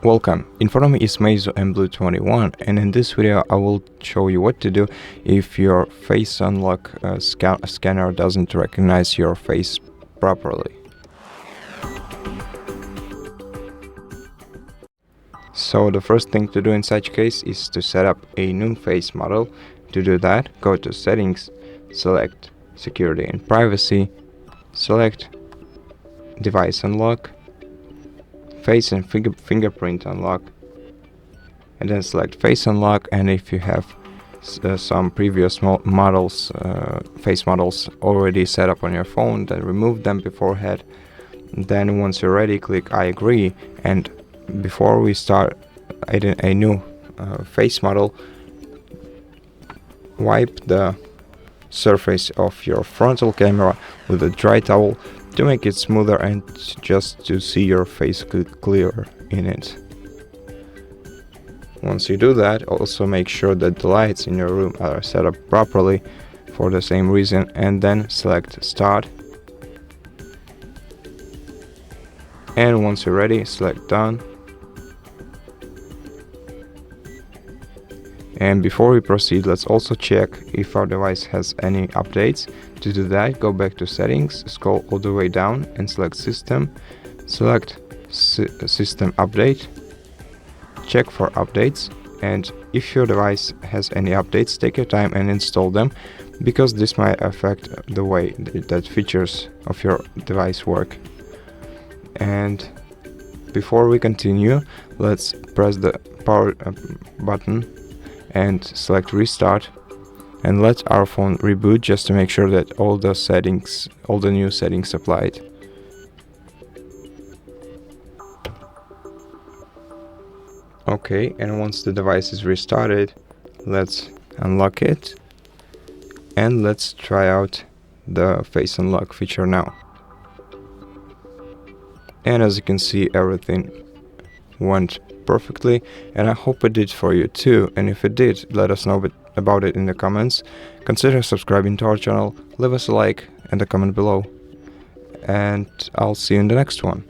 Welcome, in front of me is MEIZU mBlu 21, and in this video I will show you what to do if your face unlock scanner doesn't recognize your face properly. So the first thing to do in such case is to set up a new face model. To do that, go to Settings, select Security and Privacy, select Device Unlock, Face and Fingerprint Unlock, and then select Face Unlock. And if you have some previous face models already set up on your phone, then remove them beforehand. Then once you're ready, click I agree, and before we start adding a new face model, wipe the surface of your frontal camera with a dry towel to make it smoother and just to see your face clearer in it. Once you do that, also make sure that the lights in your room are set up properly for the same reason, and then select Start. And once you're ready, select Done. And before we proceed, let's also check if our device has any updates. To do that, go back to Settings, scroll all the way down and select System, select System Update, check for updates, and if your device has any updates, take your time and install them, because this might affect the way that features of your device work. And before we continue, let's press the power button and select Restart, and let our phone reboot just to make sure that all the new settings applied. Okay, and once the device is restarted, let's unlock it and let's try out the face unlock feature now. And as you can see, everything went perfectly, and I hope it did for you too. And if it did, let us know about it in the comments. Consider subscribing to our channel, leave us a like and a comment below, and I'll see you in the next one.